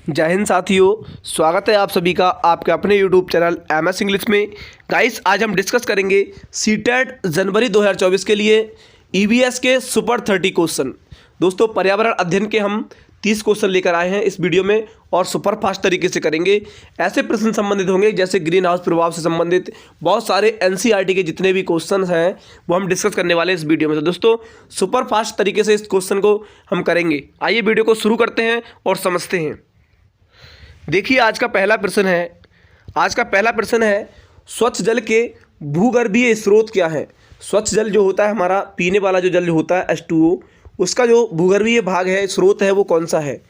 जय हिंद साथियों, स्वागत है आप सभी का आपके अपने यूट्यूब चैनल MS इंग्लिश में। गाइस, आज हम डिस्कस करेंगे सीटेट जनवरी 2024 के लिए EVS के सुपर 30 क्वेश्चन। दोस्तों, पर्यावरण अध्ययन के हम 30 क्वेश्चन लेकर आए हैं इस वीडियो में और सुपर फास्ट तरीके से करेंगे। ऐसे प्रश्न संबंधित होंगे जैसे ग्रीन हाउस प्रभाव से संबंधित बहुत सारे NCERT के जितने भी क्वेश्चन हैं वो हम डिस्कस करने वाले हैं इस वीडियो में। तो दोस्तों, सुपर फास्ट तरीके से इस क्वेश्चन को हम करेंगे। आइए वीडियो को शुरू करते हैं और समझते हैं। देखिए, आज का पहला प्रश्न है स्वच्छ जल के भूगर्भीय स्रोत क्या है। स्वच्छ जल जो होता है हमारा पीने वाला जो जल जो होता है H2O, उसका जो भूगर्भीय भाग है, स्रोत है, वो कौन सा है।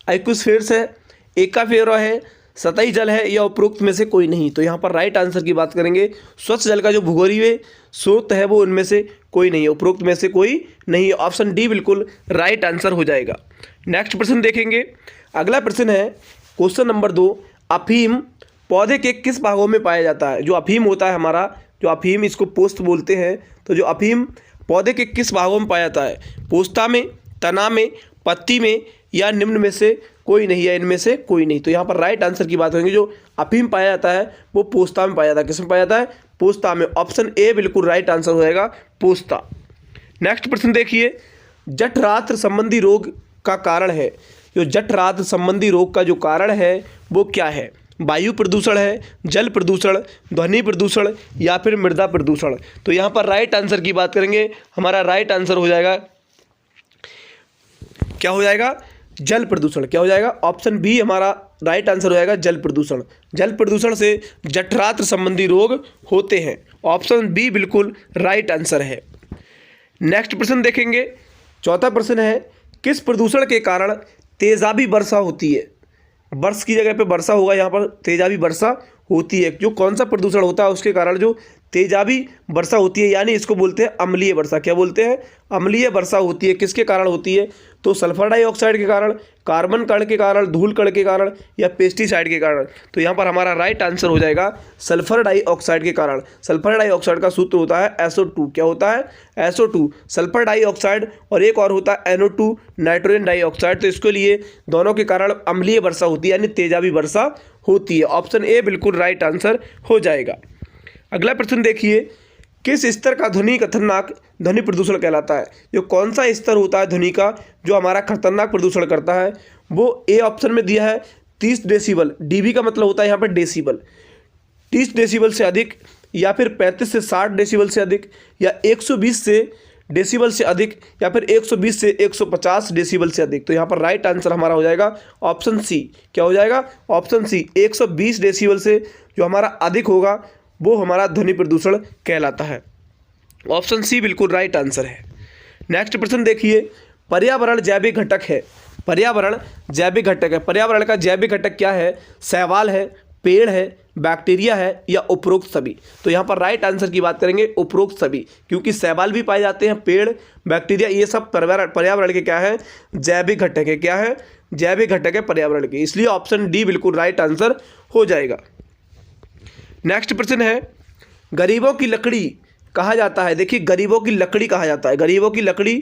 एक्विफर्स है, एक्वाफेरा है, सतही जल है या उपरोक्त में से कोई नहीं। तो यहाँ पर राइट आंसर की बात करेंगे, स्वच्छ जल का जो भूगर्भीय स्रोत है वो उनमें से कोई नहीं है, उपरोक्त में से कोई नहीं। ऑप्शन डी बिल्कुल राइट आंसर हो जाएगा। नेक्स्ट प्रश्न देखेंगे। अगला प्रश्न है क्वेश्चन नंबर 2, अफीम पौधे के किस भागों में पाया जाता है। जो अफीम होता है हमारा, जो अफीम इसको पोस्त बोलते हैं, तो जो अफीम पौधे के किस भागों में पाया जाता है। पोस्ता में, तना में, पत्ती में या निम्न में से कोई नहीं है, इनमें से कोई नहीं। तो यहाँ पर राइट आंसर की बात करेंगे, जो अफीम पाया जाता है वो पोस्ता में पाया जाता है। किस में पाया जाता है? पोस्ता में। ऑप्शन ए बिल्कुल राइट आंसर हो जाएगा, पोस्ता। नेक्स्ट प्रश्न देखिए, जठरांत्र संबंधी रोग का कारण है। जो जठरांत्र संबंधी रोग का जो कारण है वो क्या है। वायु प्रदूषण है, जल प्रदूषण, ध्वनि प्रदूषण या फिर मृदा प्रदूषण। तो यहाँ पर राइट आंसर की बात करेंगे, हमारा राइट आंसर हो जाएगा, क्या हो जाएगा? जल प्रदूषण। क्या हो जाएगा? ऑप्शन बी हमारा राइट आंसर हो जाएगा, जल प्रदूषण। जल प्रदूषण से जठरांत्र संबंधी रोग होते हैं। ऑप्शन बी बिल्कुल राइट आंसर है। नेक्स्ट प्रश्न देखेंगे। चौथा प्रश्न है, किस प्रदूषण के कारण तेजाबी वर्षा होती है। वर्ष की जगह पे वर्षा होगा, यहाँ पर तेजाबी वर्षा होती है। जो कौन सा प्रदूषण होता है उसके कारण जो तेजाबी वर्षा होती है, यानी इसको बोलते हैं अम्लीय वर्षा। क्या बोलते हैं? अम्लीय वर्षा होती है। किसके कारण होती है? तो सल्फर डाइऑक्साइड के कारण, कार्बन कण के कारण, धूल कण के कारण या पेस्टिसाइड के कारण। तो यहाँ पर हमारा राइट आंसर हो जाएगा सल्फर डाइऑक्साइड के कारण। सल्फर डाइऑक्साइड का सूत्र होता है SO2। क्या होता है? SO2 सल्फर डाइऑक्साइड, और एक और होता है NO2 नाइट्रोजन डाइऑक्साइड। तो इसके लिए दोनों के कारण अम्लीय वर्षा होती है, यानी तेजाबी वर्षा होती है। ऑप्शन ए बिल्कुल राइट आंसर हो जाएगा। अगला प्रश्न देखिए, किस स्तर का ध्वनि खतरनाक ध्वनि प्रदूषण कहलाता है। जो कौन सा स्तर होता है ध्वनि का जो हमारा खतरनाक प्रदूषण करता है, वो ए ऑप्शन में दिया है 30 डेसिबल। डीबी का मतलब होता है यहाँ पर डेसिबल। 30 डेसिबल से अधिक या फिर 35 से 60 डेसिबल से अधिक या 120 से डेसिबल से अधिक या फिर 120 से 150 डेसिबल से अधिक। तो यहाँ पर राइट आंसर हमारा हो जाएगा ऑप्शन सी। क्या हो जाएगा? Option C. 120 डेसिबल से जो हमारा अधिक होगा वो हमारा ध्वनि प्रदूषण कहलाता है। ऑप्शन सी बिल्कुल राइट आंसर है। नेक्स्ट प्रश्न देखिए, पर्यावरण जैविक घटक है। पर्यावरण जैविक घटक है। पर्यावरण का जैविक घटक क्या है? शैवाल है, पेड़ है, बैक्टीरिया है या उपरोक्त सभी। तो यहाँ पर राइट आंसर की बात करेंगे, उपरोक्त सभी, क्योंकि शैवाल भी पाए जाते हैं, पेड़, बैक्टीरिया, ये सब पर्यावरण के क्या है? जैविक घटक है। क्या है? जैविक घटक है पर्यावरण के, इसलिए ऑप्शन डी बिल्कुल राइट आंसर हो जाएगा। नेक्स्ट प्रश्न है, गरीबों की लकड़ी कहा जाता है। देखिए, गरीबों की लकड़ी कहा जाता है। गरीबों की लकड़ी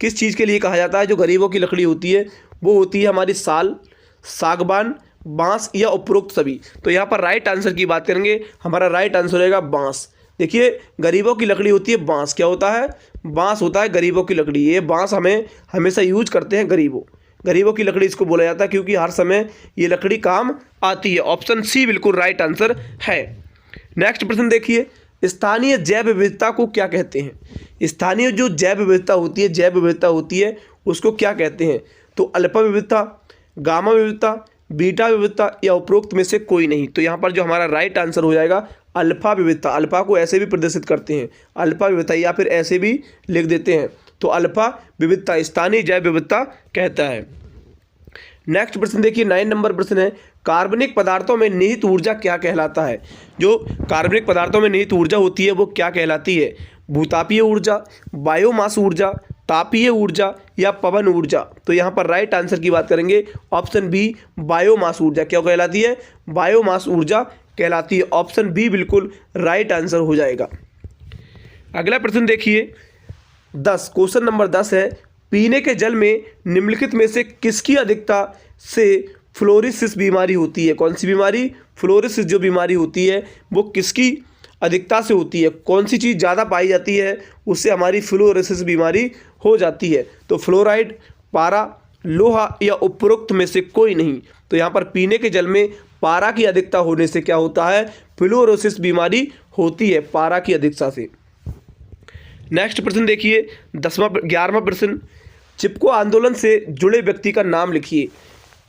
किस चीज़ के लिए कहा जाता है? जो गरीबों की लकड़ी होती है वो होती है हमारी साल, सागवान, बांस या उपरोक्त सभी। तो यहाँ पर राइट आंसर की बात करेंगे, हमारा राइट आंसर रहेगा बांस। देखिए, गरीबों की लकड़ी होती है बांस। क्या होता है? बांस होता है गरीबों की लकड़ी। ये बांस हमें हमेशा यूज करते हैं गरीबों की लकड़ी इसको बोला जाता है, क्योंकि हर समय ये लकड़ी काम आती है। ऑप्शन सी बिल्कुल राइट आंसर है। नेक्स्ट प्रश्न देखिए, स्थानीय जैव विविधता को क्या कहते हैं। स्थानीय जो जैव विविधता होती है उसको क्या कहते हैं? तो अल्फा विविधता, गामा विविधता, बीटा विविधता या उपरोक्त में से कोई नहीं। तो यहाँ पर जो हमारा राइट आंसर हो जाएगा अल्फा विविधता। अल्फा को ऐसे भी प्रदर्शित करते हैं, अल्फा विविधता, या फिर ऐसे भी लिख देते हैं। तो अल्फा विविधता स्थानीय जैव विविधता कहता है। नेक्स्ट प्रश्न देखिए, 9 नंबर प्रश्न है, कार्बनिक पदार्थों में निहित ऊर्जा क्या कहलाता है। जो कार्बनिक पदार्थों में निहित ऊर्जा होती है वो क्या कहलाती है? भूतापीय ऊर्जा, बायोमास ऊर्जा, तापीय ऊर्जा या पवन ऊर्जा। तो यहाँ पर राइट आंसर की बात करेंगे, ऑप्शन बी बायोमास ऊर्जा। क्या कहलाती है? बायोमास ऊर्जा कहलाती है। ऑप्शन बी बिल्कुल राइट आंसर हो जाएगा। अगला प्रश्न देखिए, 10 क्वेश्चन नंबर 10 है, पीने के जल में निम्नलिखित में से किसकी अधिकता से फ्लोरोसिस बीमारी होती है। कौन सी बीमारी? फ्लोरोसिस जो बीमारी होती है वो किसकी अधिकता से होती है? कौन सी चीज़ ज़्यादा पाई जाती है उससे हमारी फ्लोरोसिस बीमारी हो जाती है? तो फ्लोराइड, पारा, लोहा या उपरोक्त में से कोई नहीं। तो यहाँ पर पीने के जल में पारा की अधिकता होने से क्या होता है? फ्लोरोसिस बीमारी होती है पारा की अधिकता से। नेक्स्ट प्रश्न देखिए 11वां प्रश्न, चिपको आंदोलन से जुड़े व्यक्ति का नाम लिखिए।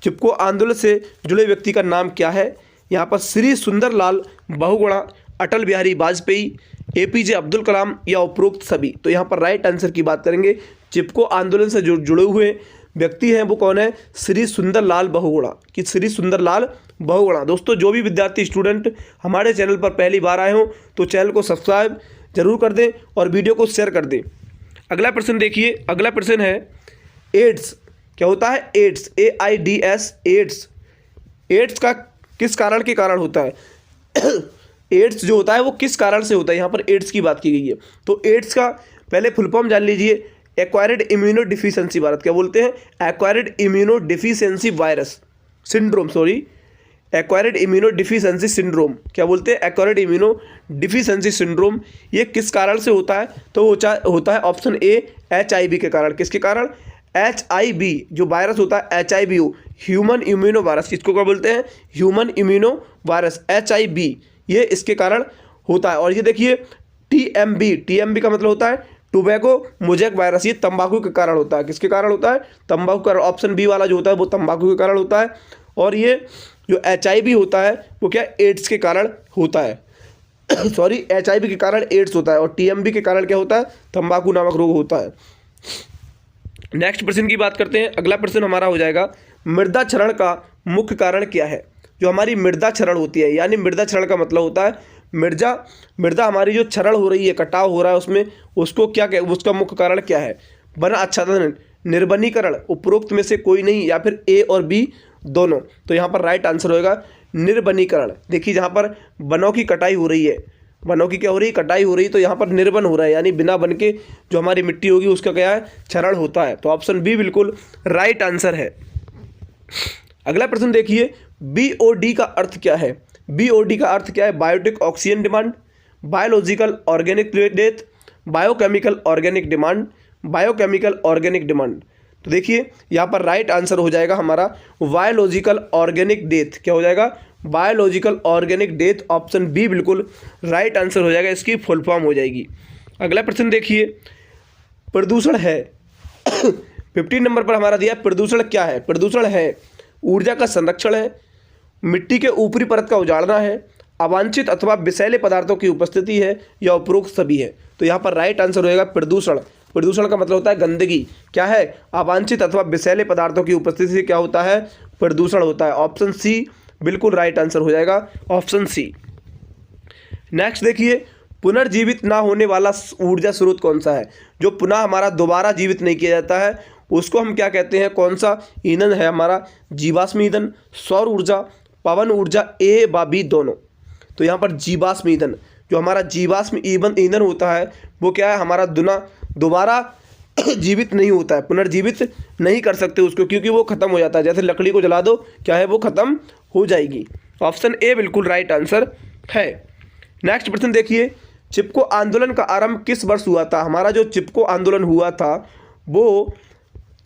चिपको आंदोलन से जुड़े व्यक्ति का नाम क्या है? यहाँ पर श्री सुंदरलाल बहुगुणा, अटल बिहारी वाजपेयी, एपीजे अब्दुल कलाम या उपरोक्त सभी। तो यहाँ पर राइट आंसर की बात करेंगे, चिपको आंदोलन से जो जुड़े हुए व्यक्ति हैं वो कौन है? श्री सुंदरलाल बहुगुणा, कि श्री सुंदरलाल बहुगुणा। दोस्तों जो भी विद्यार्थी स्टूडेंट हमारे चैनल पर पहली बार आए हों तो चैनल को सब्सक्राइब जरूर कर दें और वीडियो को शेयर कर दें। अगला प्रश्न देखिए, अगला प्रश्न है एड्स। क्या होता है? Ads, AIDS, ads. एड्स का किस कारण के कारण होता है? एड्स जो होता है वो किस कारण से होता है? यहाँ पर एड्स की बात की गई है। तो एड्स का पहले फुल फॉर्म जान लीजिए, एक्वायर्ड इम्यूनो डिफिशियंसी वायरस। क्या बोलते हैं? Acquired immuno deficiency virus syndrome, acquired immuno deficiency syndrome. क्या बोलते हैं? Acquired immuno deficiency syndrome. ये किस कारण से होता है? तो होता है ऑप्शन ए, HIV के कारण। किसके कारण? HIV जो वायरस होता है HIV, ह्यूमन इम्यूनो वायरस। इसको क्या बोलते हैं? ह्यूमन इम्यूनो वायरस, HIV, ये इसके कारण होता है। और ये देखिए TMB का मतलब होता है टोबैको मोजैक वायरस। ये तंबाकू के कारण होता है। किसके कारण होता है? तंबाकू का। ऑप्शन बी वाला जो होता है वो तंबाकू के कारण होता है। और ये जो HIV होता है वो क्या? एड्स के कारण होता है। सॉरी, HIV के कारण एड्स होता है और TMB के कारण क्या होता है? तंबाकू नामक रोग होता है। नेक्स्ट प्रश्न की बात करते हैं। अगला प्रश्न हमारा हो जाएगा, मृदा क्षरण का मुख्य कारण क्या है? जो हमारी मृदा क्षरण होती है, यानी मृदा क्षरण का मतलब होता है मृदा हमारी जो क्षरण हो रही है, कटाव हो रहा है उसमें, उसको क्या उसका मुख्य कारण क्या है? वन आच्छादन, निर्वनीकरण, उपरोक्त में से कोई नहीं, या फिर A और B दोनों। तो यहाँ पर राइट आंसर होगा निर्वनीकरण। देखिए जहाँ पर वनों की कटाई हो रही है, वनों की क्या हो रही है? कटाई हो रही है। तो यहाँ पर निर्वन हो रहा है, यानी बिना वन के जो हमारी मिट्टी होगी उसका क्या है? क्षरण होता है। तो ऑप्शन बी बिल्कुल राइट आंसर है। अगला प्रश्न देखिए, BOD का अर्थ क्या है? BOD का अर्थ क्या है? Biotic oxygen demand, biological organic death, biochemical organic demand, biochemical organic demand. तो देखिए यहाँ पर राइट आंसर हो जाएगा हमारा बायोलॉजिकल ऑर्गेनिक डेथ। क्या हो जाएगा? Biological organic death. Option B बिल्कुल राइट आंसर हो जाएगा, इसकी फुल फॉर्म हो जाएगी। अगला प्रश्न देखिए, प्रदूषण है 15 नंबर पर हमारा दिया, प्रदूषण क्या है? प्रदूषण है ऊर्जा का संरक्षण है, मिट्टी के ऊपरी परत का उजाड़ना है, अवांछित अथवा विषैले पदार्थों की उपस्थिति है, या उपरोक्त सभी है। तो यहाँ पर राइट आंसर होएगा प्रदूषण। प्रदूषण का मतलब होता है गंदगी। क्या है? अवांछित अथवा विषैले पदार्थों की उपस्थिति से क्या होता है? प्रदूषण होता है। ऑप्शन सी बिल्कुल राइट आंसर हो जाएगा, ऑप्शन सी। नेक्स्ट देखिए, पुनर्जीवित ना होने वाला ऊर्जा स्रोत कौन सा है? जो पुनः हमारा दोबारा जीवित नहीं किया जाता है उसको हम क्या कहते हैं? कौन सा ईंधन है हमारा? जीवाश्म ईंधन, सौर ऊर्जा, पवन ऊर्जा, A व B दोनों। तो यहाँ पर जीवाश्म ईंधन, जो हमारा जीवाश्म ईंधन होता है वो क्या है? हमारा दोबारा जीवित नहीं होता है, पुनर्जीवित नहीं कर सकते उसको, क्योंकि वो खत्म हो जाता है। जैसे लकड़ी को जला दो, क्या है? वो खत्म हो जाएगी। ऑप्शन ए बिल्कुल राइट आंसर है। नेक्स्ट प्रश्न देखिए, चिपको आंदोलन का आरंभ किस वर्ष हुआ था? हमारा जो चिपको आंदोलन हुआ था वो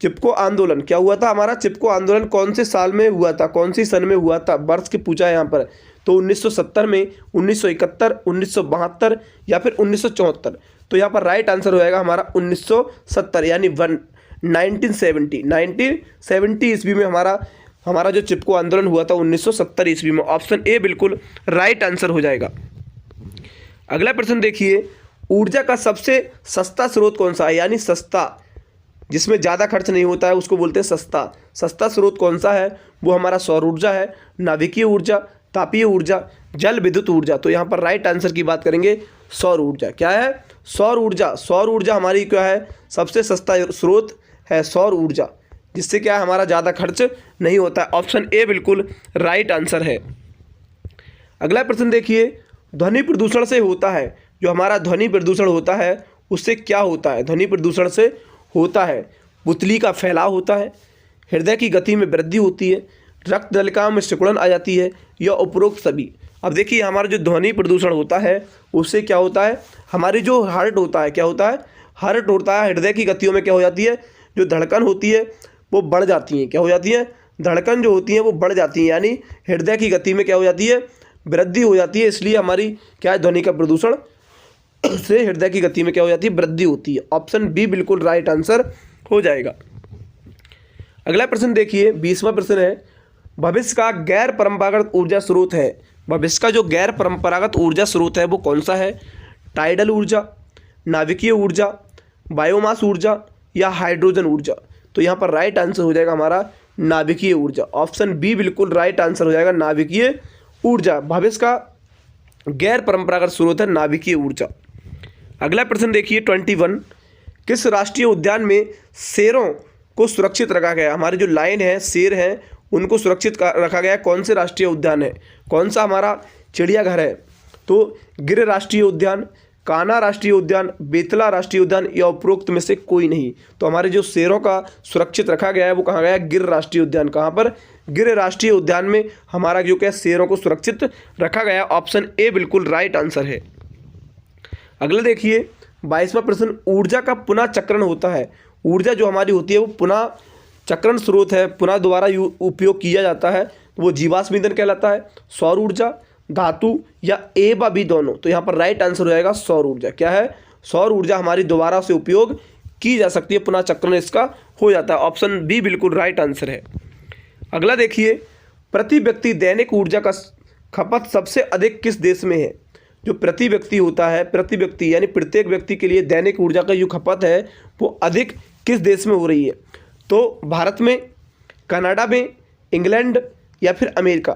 चिपको आंदोलन क्या हुआ था? हमारा चिपको आंदोलन कौन से साल में हुआ था? कौन सी सन में हुआ था? वर्ष के पूछा है यहाँ पर। तो 1970 में, 1971, 1972 या फिर 1974। तो यहाँ पर राइट आंसर हो जाएगा हमारा 1970, यानी 1970 ईस्वी में हमारा जो चिपको आंदोलन हुआ था 1970 ईस्वी में। ऑप्शन ए बिल्कुल राइट आंसर हो जाएगा। अगला प्रश्न देखिए, ऊर्जा का सबसे सस्ता स्रोत कौन सा है? यानी सस्ता, जिसमें ज़्यादा खर्च नहीं होता है उसको बोलते हैं सस्ता। सस्ता स्रोत कौन सा है? वो हमारा सौर ऊर्जा है, नाभिकीय ऊर्जा, तापीय ऊर्जा, जल विद्युत ऊर्जा। तो यहाँ पर राइट आंसर की बात करेंगे सौर ऊर्जा। क्या है? सौर ऊर्जा। सौर ऊर्जा हमारी क्या है? सबसे सस्ता स्रोत है सौर ऊर्जा, जिससे क्या है? हमारा ज़्यादा खर्च नहीं होता है। ऑप्शन ए बिल्कुल राइट आंसर है। अगला प्रश्न देखिए, ध्वनि प्रदूषण से होता है, जो हमारा ध्वनि प्रदूषण होता है उससे क्या होता है? ध्वनि प्रदूषण से होता है पुतली का फैलाव होता है, हृदय की गति में वृद्धि होती है, रक्त नलिका में सिकुड़न आ जाती है, या उपरोक्त सभी। अब देखिए हमारा जो ध्वनि प्रदूषण होता है उससे क्या होता है, हमारी जो हार्ट होता है, क्या होता है, हार्ट होता है, हृदय की गतियों में क्या हो जाती है, जो धड़कन होती है वो बढ़ जाती है। क्या हो जाती है, धड़कन जो होती है वो बढ़ जाती है, यानी हृदय की गति में क्या हो जाती है, वृद्धि हो जाती है। इसलिए हमारी क्या है, ध्वनि का प्रदूषण से हृदय की गति में क्या हो जाती है, वृद्धि होती है। ऑप्शन बी बिल्कुल राइट आंसर हो जाएगा। अगला प्रश्न देखिए, 20वां प्रश्न है, भविष्य का गैर परंपरागत ऊर्जा स्रोत है। भविष्य का जो गैर परंपरागत ऊर्जा स्रोत है वो कौन सा है, टाइडल ऊर्जा, नाभिकीय ऊर्जा, बायोमास ऊर्जा, या हाइड्रोजन ऊर्जा। तो यहाँ पर राइट आंसर हो जाएगा हमारा नाभिकीय ऊर्जा। ऑप्शन बी बिल्कुल राइट आंसर हो जाएगा, नाभिकीय ऊर्जा। भविष्य का गैर परंपरागत स्रोत है नाभिकीय ऊर्जा। अगला प्रश्न देखिए 21, किस राष्ट्रीय उद्यान में शेरों को सुरक्षित रखा गया। हमारे जो लाइन है, शेर हैं, उनको सुरक्षित रखा गया है। कौन से राष्ट्रीय उद्यान है, कौन सा हमारा चिड़ियाघर है, तो गिर राष्ट्रीय उद्यान, कान्हा राष्ट्रीय उद्यान, बेतला राष्ट्रीय उद्यान, या उपरोक्त में से कोई नहीं। तो हमारे जो शेरों का सुरक्षित रखा गया है वो कहाँ गया है, गिर राष्ट्रीय उद्यान। कहाँ पर, गिर राष्ट्रीय उद्यान में हमारा जो क्या शेरों को सुरक्षित रखा गया। ऑप्शन ए बिल्कुल राइट आंसर है। अगला देखिए 22वां प्रश्न, ऊर्जा का पुनः चक्रण होता है। ऊर्जा जो हमारी होती है वो पुनः चक्रण स्रोत है, पुनः दोबारा उपयोग किया जाता है, वो जीवाश्म ईंधन कहलाता है, सौर ऊर्जा, धातु, या ए व बी दोनों। तो यहाँ पर राइट आंसर हो जाएगा सौर ऊर्जा। क्या है, सौर ऊर्जा हमारी दोबारा से उपयोग की जा सकती है, पुनः चक्रण इसका हो जाता है। ऑप्शन बी बिल्कुल राइट आंसर है। अगला देखिए, प्रति व्यक्ति दैनिक ऊर्जा का खपत सबसे अधिक किस देश में है। जो प्रति व्यक्ति होता है, प्रति व्यक्ति यानी प्रत्येक व्यक्ति के लिए दैनिक ऊर्जा का जो खपत है वो अधिक किस देश में हो रही है, तो भारत में, कनाडा में, इंग्लैंड, या फिर अमेरिका।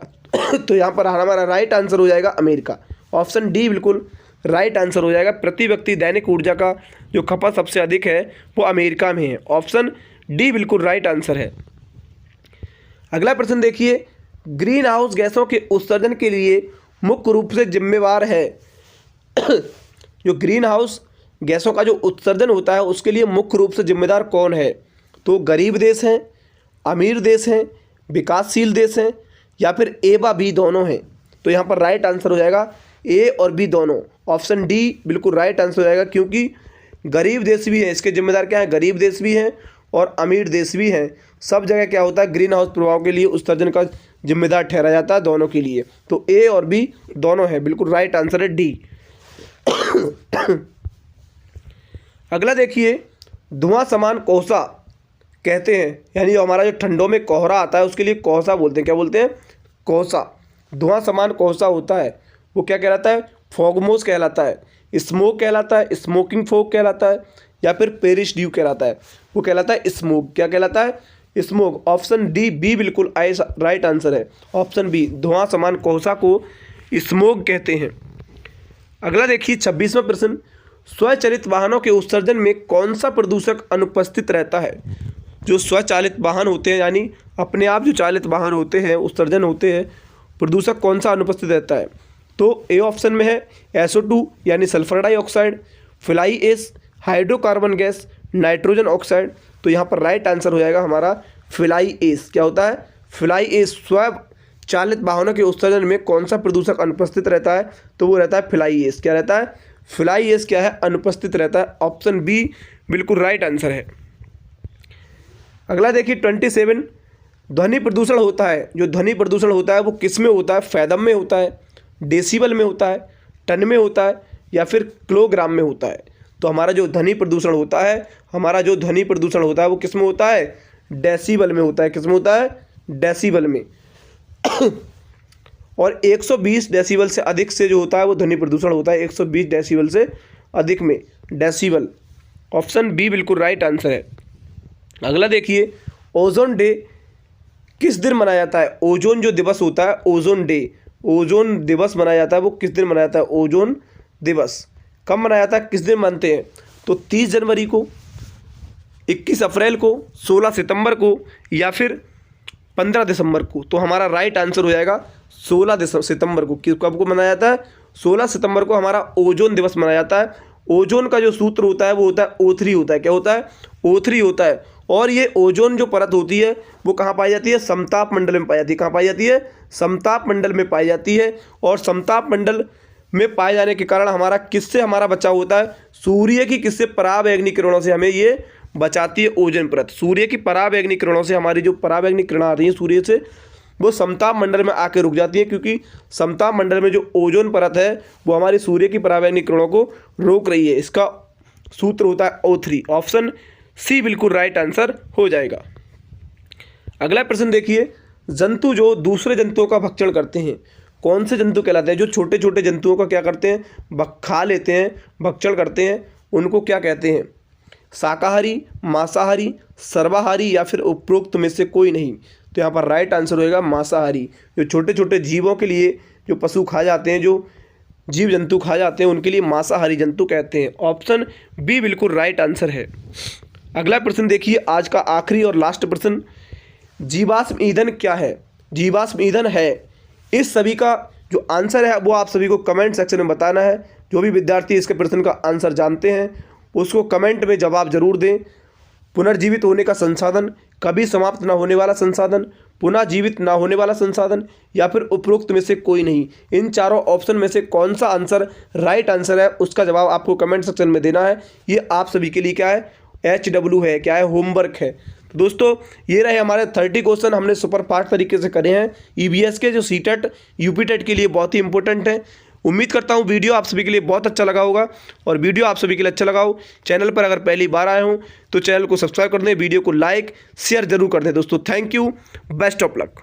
तो यहाँ पर हमारा राइट आंसर हो जाएगा अमेरिका। ऑप्शन डी बिल्कुल राइट आंसर हो जाएगा। प्रति व्यक्ति दैनिक ऊर्जा का जो खपत सबसे अधिक है वो अमेरिका में है। ऑप्शन डी बिल्कुल राइट आंसर है। अगला प्रश्न देखिए, ग्रीन हाउस गैसों के उत्सर्जन के लिए मुख्य रूप से जिम्मेवार है। जो ग्रीन हाउस गैसों का जो उत्सर्जन होता है उसके लिए मुख्य रूप से जिम्मेदार कौन है, तो गरीब देश हैं, अमीर देश हैं, विकासशील देश हैं, या फिर ए व बी दोनों हैं। तो यहाँ पर राइट आंसर हो जाएगा ए और बी दोनों। ऑप्शन डी बिल्कुल राइट आंसर हो जाएगा, क्योंकि गरीब देश भी हैं, इसके जिम्मेदार क्या हैं, गरीब देश भी हैं और अमीर देश भी हैं। सब जगह क्या होता है, ग्रीन हाउस प्रभाव के लिए उत्सर्जन का जिम्मेदार ठहरा जाता है दोनों के लिए। तो ए और बी दोनों हैं, बिल्कुल राइट आंसर है डी। अगला देखिए, धुआं समान कोहसा कहते हैं, यानी जो हमारा जो ठंडों में कोहरा आता है उसके लिए कोहसा बोलते हैं। क्या बोलते हैं, कोहसा। धुआं समान कोहसा होता है वो क्या कहलाता है, फॉगमोस कहलाता है, स्मोक कहलाता है, स्मोकिंग फॉग कहलाता है, या फिर पेरिस ड्यू कहलाता है। वो कहलाता है स्मोक। क्या कहलाता है, स्मोक। ऑप्शन डी बी बिल्कुल राइट आंसर है। ऑप्शन बी, धुआं समान कोहसा को स्मोक कहते हैं। अगला देखिए 26वां प्रश्न, स्वचालित वाहनों के उत्सर्जन में कौन सा प्रदूषक अनुपस्थित रहता है। जो स्वचालित वाहन होते हैं, यानी अपने आप जो चालित वाहन होते हैं, उत्सर्जन होते हैं, प्रदूषक कौन सा अनुपस्थित रहता है, तो ए ऑप्शन में है SO2 यानी sulphur dioxide, fly ash, hydrocarbon gas, nitrogen oxide. तो यहाँ पर राइट आंसर हो जाएगा हमारा फ्लाई एश। क्या होता है, फ्लाई एश। स्वचालित वाहनों के उत्सर्जन में कौन सा प्रदूषक अनुपस्थित रहता है, तो वो रहता है फ्लाई एश। क्या रहता है, फ्लाई एश क्या है, अनुपस्थित रहता है। ऑप्शन बी बिल्कुल राइट आंसर है। अगला देखिए 27, ध्वनि प्रदूषण होता है। जो ध्वनि प्रदूषण होता है वो किस में होता है, फैदम में होता है, डेसिबल में होता है, टन में होता है, या फिर किलोग्राम में होता है। तो हमारा जो ध्वनि प्रदूषण होता है, हमारा जो ध्वनि प्रदूषण होता है वो किस में होता है, डेसिबल में होता है। किस में होता है, डेसिबल में। और 120 डेसिबल से अधिक से जो होता है वो ध्वनि प्रदूषण होता है, 120 डेसिबल से अधिक में, डेसिबल। ऑप्शन बी बिल्कुल राइट आंसर है। अगला देखिए, ओजोन डे किस दिन मनाया जाता है। ओजोन जो दिवस होता है, ओजोन डे, ओजोन दिवस मनाया जाता है, वो किस दिन मनाया जाता है, ओजोन दिवस कब मनाया जाता है, किस दिन मानते हैं, तो 30 जनवरी को, 21 अप्रैल को, 16 सितंबर को, या फिर 15 दिसंबर को। तो हमारा राइट आंसर हो जाएगा 16 सितंबर को। कब को मनाया जाता है, 16 सितंबर को हमारा ओजोन दिवस मनाया जाता है। ओजोन का जो सूत्र होता है वो होता है O3 होता है। क्या होता है, O3 होता है। और ये ओजोन जो परत होती है वो कहाँ पाई जाती है? समताप मंडल में पाई जाती है। कहाँ पाई जाती है? समताप मंडल में पाई जाती है। और समताप मंडल में पाए जाने के कारण हमारा किससे हमारा बचाव होता है? सूर्य की किससे? पराबैंगनी किरणों से हमें ये बचाती है ओजोन परत। सूर्य की पराबैंगनी किरणों से हमारी जो पराबैंगनी किरणें आ रही हैं सूर्य से वो समताप मंडल में आके रुक जाती है, क्योंकि समताप मंडल में जो ओजोन परत है वो हमारी सूर्य की पराबैंगनी किरणों को रोक रही है। इसका सूत्र होता है O3। ऑप्शन सी बिल्कुल राइट आंसर हो जाएगा। अगला प्रश्न देखिए, जंतु जो दूसरे जंतुओं का भक्षण करते हैं कौन से जंतु कहलाते हैं? जो छोटे छोटे जंतुओं का क्या करते हैं? खा लेते हैं, भक्षण करते हैं, उनको क्या कहते हैं? शाकाहारी, मांसाहारी, सर्वाहारी या फिर उपरोक्त में से कोई नहीं। तो यहाँ पर राइट आंसर होएगा मांसाहारी। जो छोटे छोटे जीवों के लिए जो पशु खा जाते हैं, जो जीव जंतु खा जाते हैं, उनके लिए मांसाहारी जंतु कहते हैं। ऑप्शन बी बिल्कुल राइट आंसर है। अगला प्रश्न देखिए, आज का आखिरी और लास्ट प्रश्न, जीवाश्म ईंधन क्या है? जीवाश्म ईंधन है, इस सभी का जो आंसर है वो आप सभी को कमेंट सेक्शन में बताना है। जो भी विद्यार्थी इसके प्रश्न का आंसर जानते हैं उसको कमेंट में जवाब जरूर दें। पुनर्जीवित होने का संसाधन, कभी समाप्त न होने वाला संसाधन, पुनः जीवित न होने वाला संसाधन या फिर उपरोक्त में से कोई नहीं। इन चारों ऑप्शन में से कौन सा आंसर राइट आंसर है उसका जवाब आपको कमेंट सेक्शन में देना है। ये आप सभी के लिए क्या है? HW है, क्या है? होमवर्क है। तो दोस्तों ये रहे हमारे 30 क्वेश्चन, हमने सुपर फास्ट तरीके से करे हैं। EVS के जो CTET UP TET के लिए बहुत ही इंपॉर्टेंट है। उम्मीद करता हूँ वीडियो आप सभी के लिए बहुत अच्छा लगा होगा, और वीडियो आप सभी के लिए अच्छा लगा हो, चैनल पर अगर पहली बार आए हों तो चैनल को सब्सक्राइब कर दें, वीडियो को लाइक शेयर जरूर कर दें। दोस्तों thank you, best of luck.